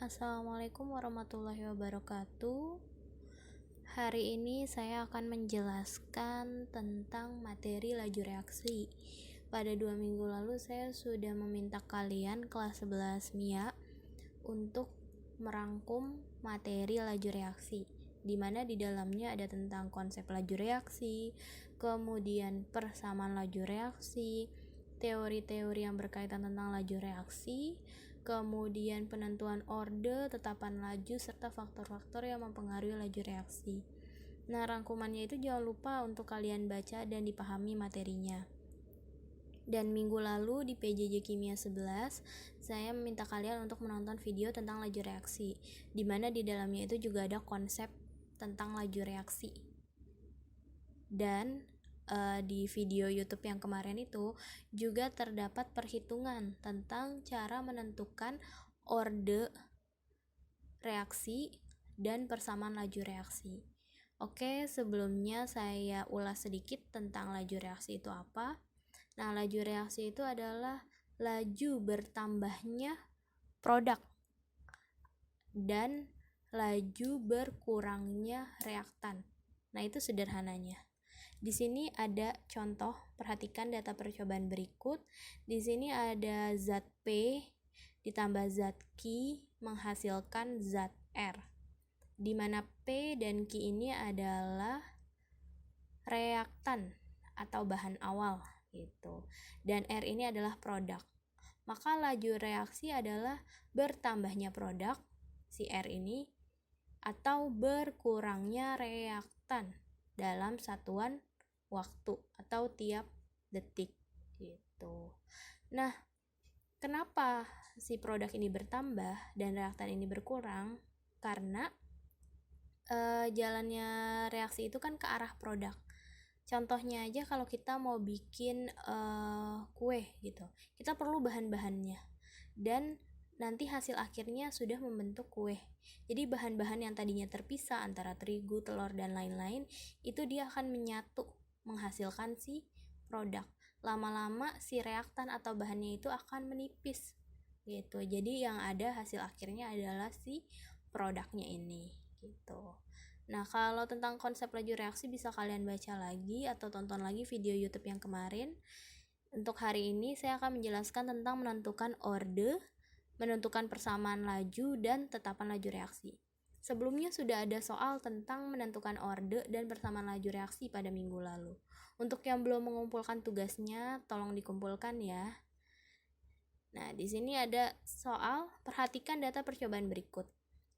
Assalamualaikum warahmatullahi wabarakatuh. Hari ini saya akan menjelaskan tentang materi laju reaksi. Pada 2 minggu lalu saya sudah meminta kalian kelas 11 MIA untuk merangkum materi laju reaksi, di mana di dalamnya ada tentang konsep laju reaksi, kemudian persamaan laju reaksi, teori-teori yang berkaitan tentang laju reaksi, kemudian penentuan orde, tetapan laju, serta faktor-faktor yang mempengaruhi laju reaksi. Nah, rangkumannya itu jangan lupa untuk kalian baca dan dipahami materinya. Dan minggu lalu di PJJ Kimia 11, saya meminta kalian untuk menonton video tentang laju reaksi, di mana di dalamnya itu juga ada konsep tentang laju reaksi. Dan di video YouTube yang kemarin itu juga terdapat perhitungan tentang cara menentukan orde reaksi dan persamaan laju reaksi. Oke, sebelumnya saya ulas sedikit tentang laju reaksi itu apa. Nah, laju reaksi itu adalah laju bertambahnya produk dan laju berkurangnya reaktan. Nah, itu sederhananya. Di sini ada contoh, perhatikan data percobaan berikut. Di sini ada zat P ditambah zat Q menghasilkan zat R, di mana P dan Q ini adalah reaktan atau bahan awal gitu, dan R ini adalah produk. Maka laju reaksi adalah bertambahnya produk si R ini atau berkurangnya reaktan dalam satuan waktu atau tiap detik gitu. Nah, kenapa si produk ini bertambah dan reaktan ini berkurang? Karena jalannya reaksi itu kan ke arah produk. Contohnya aja kalau kita mau bikin kue gitu, kita perlu bahan-bahannya dan nanti hasil akhirnya sudah membentuk kue. Jadi bahan-bahan yang tadinya terpisah antara terigu, telur, dan lain-lain, itu dia akan menyatu menghasilkan si produk. Lama-lama si reaktan atau bahannya itu akan menipis gitu. Jadi yang ada hasil akhirnya adalah si produknya ini gitu. Nah, kalau tentang konsep laju reaksi bisa kalian baca lagi atau tonton lagi video YouTube yang kemarin. Untuk hari ini saya akan menjelaskan tentang menentukan orde, menentukan persamaan laju, dan tetapan laju reaksi. Sebelumnya sudah ada soal tentang menentukan orde dan persamaan laju reaksi pada minggu lalu. Untuk yang belum mengumpulkan tugasnya, tolong dikumpulkan ya. Nah, di sini ada soal, perhatikan data percobaan berikut.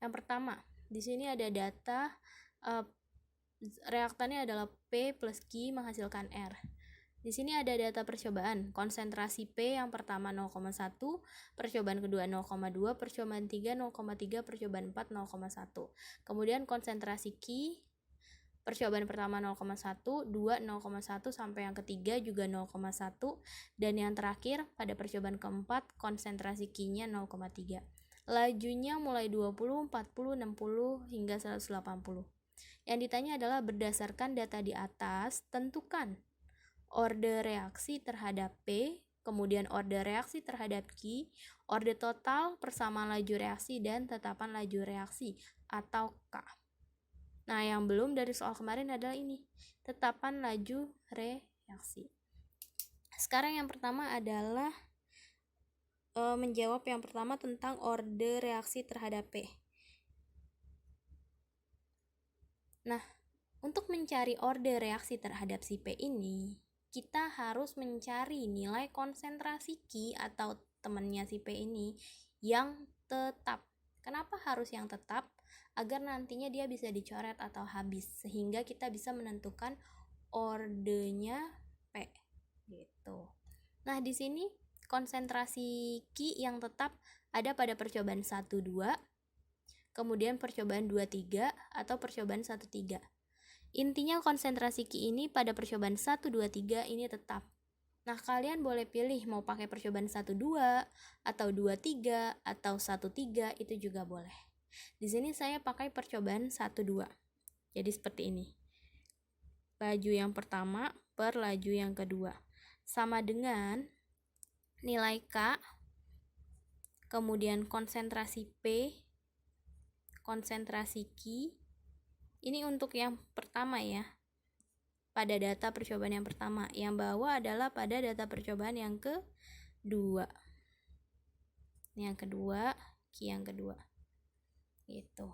Yang pertama, di sini ada data reaktannya adalah P plus Q menghasilkan R. Di sini ada data percobaan, konsentrasi P yang pertama 0,1, percobaan kedua 0,2, percobaan 3 0,3, percobaan 4 0,1. Kemudian konsentrasi Q, percobaan pertama 0,1, 2 0,1 sampai yang ketiga juga 0,1, dan yang terakhir pada percobaan keempat konsentrasi Q-nya 0,3. Lajunya mulai 20, 40, 60 hingga 180. Yang ditanya adalah berdasarkan data di atas, tentukan orde reaksi terhadap P, kemudian orde reaksi terhadap Q, orde total, persamaan laju reaksi, dan tetapan laju reaksi atau K. Nah, yang belum dari soal kemarin adalah ini, tetapan laju reaksi. Sekarang yang pertama adalah menjawab yang pertama tentang orde reaksi terhadap P. Nah, untuk mencari orde reaksi terhadap si P ini, kita harus mencari nilai konsentrasi Q atau temannya si P ini yang tetap. Kenapa harus yang tetap? Agar nantinya dia bisa dicoret atau habis, sehingga kita bisa menentukan ordenya P gitu. Nah, di sini konsentrasi Q yang tetap ada pada percobaan 1, 2, kemudian percobaan 2, 3, atau percobaan 1, 3. Intinya konsentrasi Q ini pada percobaan 1, 2, 3 ini tetap. Nah, kalian boleh pilih mau pakai percobaan 1, 2, atau 2, 3, atau 1, 3, itu juga boleh. Di sini saya pakai percobaan 1, 2. Jadi seperti ini. Laju yang pertama per laju yang kedua. Sama dengan nilai K, kemudian konsentrasi P konsentrasi Q. Ini untuk yang pertama ya, pada data percobaan yang pertama. Yang bawah adalah pada data percobaan yang kedua. Yang kedua, Q yang kedua. Gitu.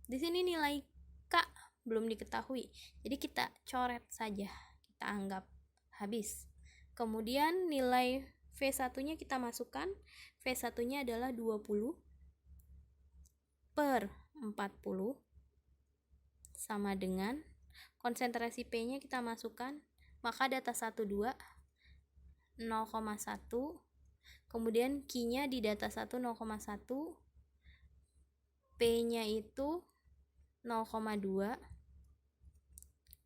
Di sini nilai K belum diketahui. Jadi kita coret saja. Kita anggap habis. Kemudian nilai V1-nya kita masukkan. V1-nya adalah 20 per 40 sama dengan konsentrasi P-nya kita masukkan, maka data 1, 2 0,1, kemudian Q-nya di data 1 0,1, P-nya itu 0,2,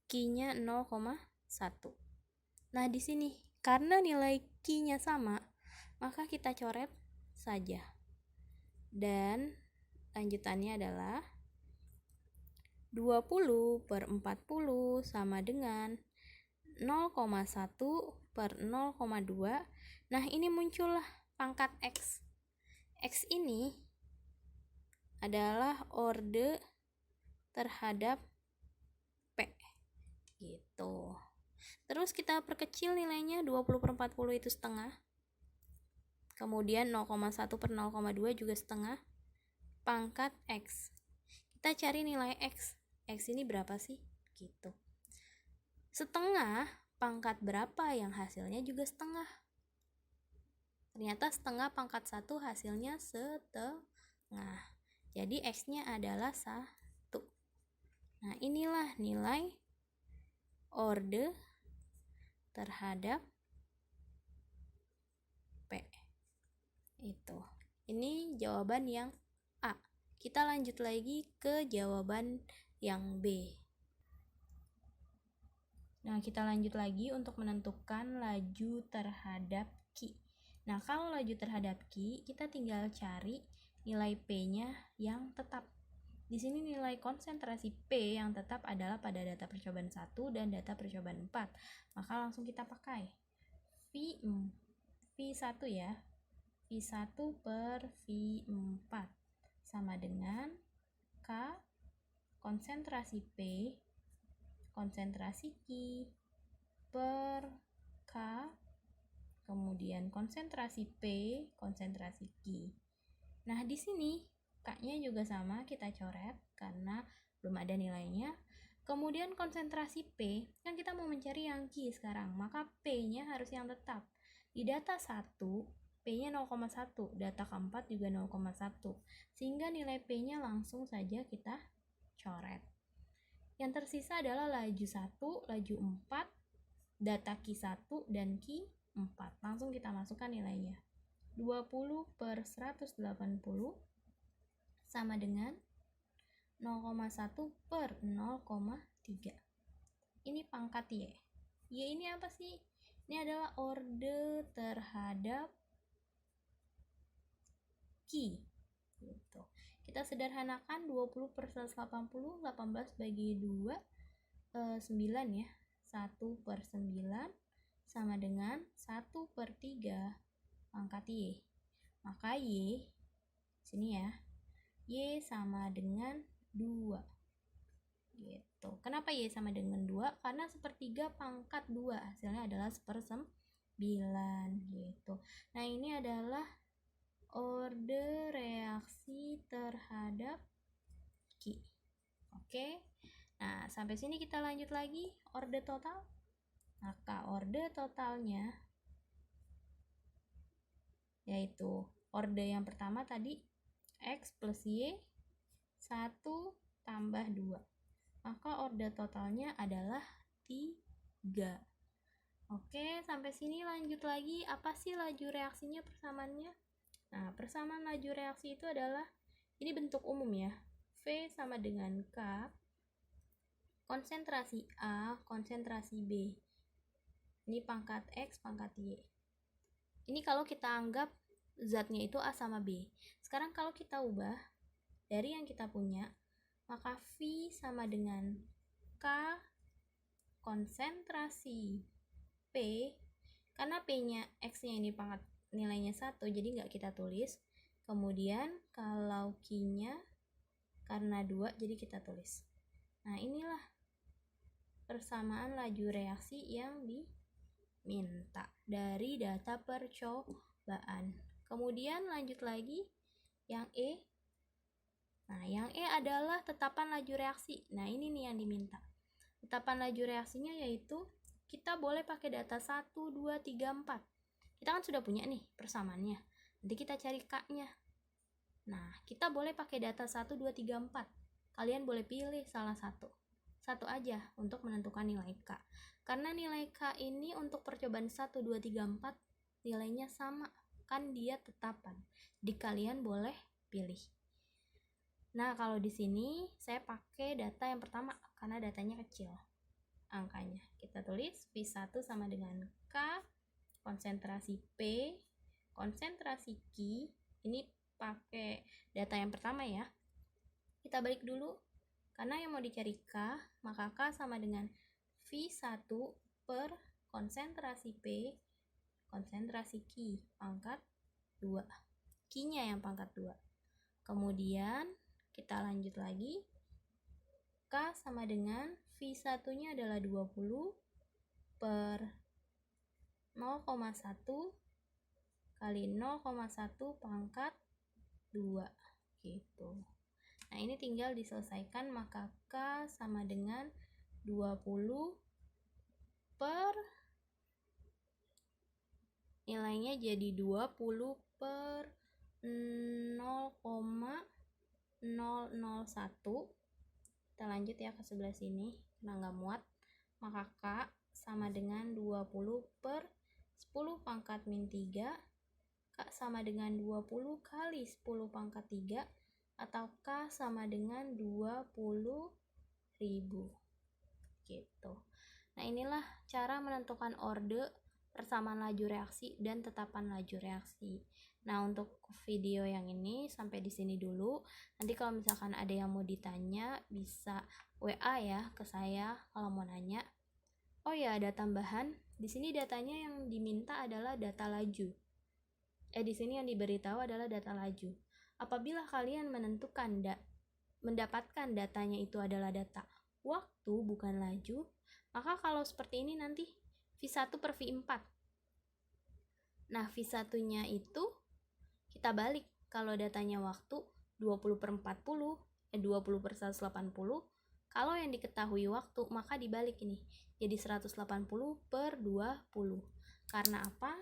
Q-nya 0,1. Nah, di sini karena nilai Q-nya sama, maka kita coret saja. Dan lanjutannya adalah 20 per 40 sama dengan 0,1 per 0,2. Nah, ini muncullah pangkat X. X ini adalah orde terhadap P. Gitu. Terus kita perkecil nilainya, 20 per 40 itu setengah. Kemudian 0,1 per 0,2 juga setengah. Pangkat X. Kita cari nilai X. X ini berapa sih? Gitu. Setengah pangkat berapa yang hasilnya juga setengah. Ternyata setengah pangkat 1 hasilnya setengah. Jadi X-nya adalah 1. Nah, inilah nilai orde terhadap P. Itu. Ini jawaban yang A. Kita lanjut lagi ke jawaban yang B. Nah, kita lanjut lagi untuk menentukan laju terhadap Q. Nah, kalau laju terhadap Q, kita tinggal cari nilai P-nya yang tetap. Di sini nilai konsentrasi P yang tetap adalah pada data percobaan 1 dan data percobaan 4. Maka langsung kita pakai V1 ya. V1 per V4 sama dengan K konsentrasi P konsentrasi Q per K kemudian konsentrasi P konsentrasi Q. Nah, di sini K-nya juga sama, kita coret karena belum ada nilainya. Kemudian konsentrasi P, kan kita mau mencari yang Q sekarang, maka P-nya harus yang tetap. Di data 1, P-nya 0,1, data keempat juga 0,1. Sehingga nilai P-nya langsung saja kita coret. Yang tersisa adalah laju 1, laju 4, data Q1 dan Q4. Langsung kita masukkan nilainya. 20 per 180 sama dengan 0,1 per 0,3. Ini pangkat Y. Y ini apa sih? Ini adalah orde terhadap Q. Gitu. Kita sederhanakan 20 per 180, 18 bagi 2, 9 ya. 1 per 9 sama dengan 1 per 3 pangkat Y. Maka Y, sini ya, Y sama dengan 2. Gitu. Kenapa Y sama dengan 2? Karena sepertiga pangkat 2, hasilnya adalah 1/9 gitu. Nah, ini adalah orde reaksi terhadap Q. Oke. Nah, sampai sini kita lanjut lagi orde total. Maka orde totalnya yaitu orde yang pertama tadi X plus Y 1 tambah 2. Maka orde totalnya adalah 3. Oke, sampai sini lanjut lagi. Apa sih laju reaksinya, persamaannya? Nah, persamaan laju reaksi itu adalah, ini bentuk umum ya, V sama dengan K, konsentrasi A, konsentrasi B. Ini pangkat X, pangkat Y. Ini kalau kita anggap zatnya itu A sama B. Sekarang kalau kita ubah dari yang kita punya, maka V sama dengan K konsentrasi P, karena P-nya X-nya ini pangkat nilainya 1, jadi nggak kita tulis. Kemudian kalau Q-nya karena 2 jadi kita tulis. Nah, inilah persamaan laju reaksi yang diminta dari data percobaan. Kemudian lanjut lagi yang E. Nah, yang E adalah tetapan laju reaksi. Nah, ini nih yang diminta. Tetapan laju reaksinya yaitu kita boleh pakai data 1, 2, 3, 4. Kita kan sudah punya nih persamaannya. Nanti kita cari K-nya. Nah, kita boleh pakai data 1, 2, 3, 4. Kalian boleh pilih salah satu. Satu aja untuk menentukan nilai K. Karena nilai K ini untuk percobaan 1, 2, 3, 4 nilainya sama. Kan dia tetapan. Jadi kalian boleh pilih. Nah, kalau di sini saya pakai data yang pertama karena datanya kecil angkanya. Kita tulis V1 sama dengan K, konsentrasi P, konsentrasi Q. Ini pakai data yang pertama ya. Kita balik dulu. Karena yang mau dicari K, maka K sama dengan V1 per konsentrasi P, konsentrasi Q, pangkat 2. Q-nya yang pangkat 2. Kemudian kita lanjut lagi. K sama dengan V1-nya adalah 20 per 0,1 kali 0,1 pangkat 2 gitu. Nah, ini tinggal diselesaikan, maka K sama dengan 20 per nilainya jadi 20 per 0,001. Kita lanjut ya ke sebelah sini karena nggak muat. Maka K sama dengan 20 per 10 pangkat min 3. K sama dengan 20 kali 10 pangkat 3 atau K sama dengan 20.000 gitu. Nah, inilah cara menentukan orde, persamaan laju reaksi, dan tetapan laju reaksi. Nah, untuk video yang ini sampai di sini dulu. Nanti kalau misalkan ada yang mau ditanya bisa WA ya ke saya kalau mau nanya. Oh ya, ada tambahan. Di sini datanya yang diminta adalah data laju. Di sini yang diberitahu adalah data laju. Apabila kalian mendapatkan datanya itu adalah data waktu bukan laju, maka kalau seperti ini nanti V1 per V4. Nah, V1-nya itu kita balik. Kalau datanya waktu 20 per 40, 20 per 180. Kalau yang diketahui waktu, maka dibalik ini. Jadi 180 per 20. Karena apa?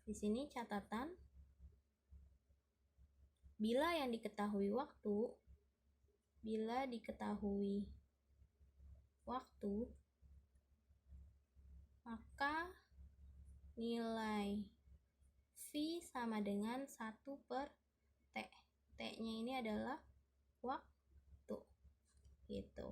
Di sini catatan. Bila diketahui waktu, maka nilai V sama dengan 1 per T. T-nya ini adalah waktu. Gitu.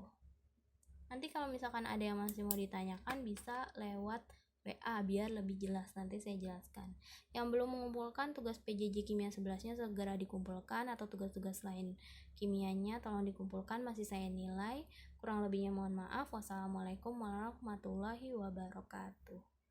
Nanti kalau misalkan ada yang masih mau ditanyakan bisa lewat WA biar lebih jelas, nanti saya jelaskan. Yang belum mengumpulkan tugas PJJ Kimia 11-nya segera dikumpulkan, atau tugas-tugas lain kimianya tolong dikumpulkan, masih saya nilai. Kurang lebihnya mohon maaf. Wassalamualaikum warahmatullahi wabarakatuh.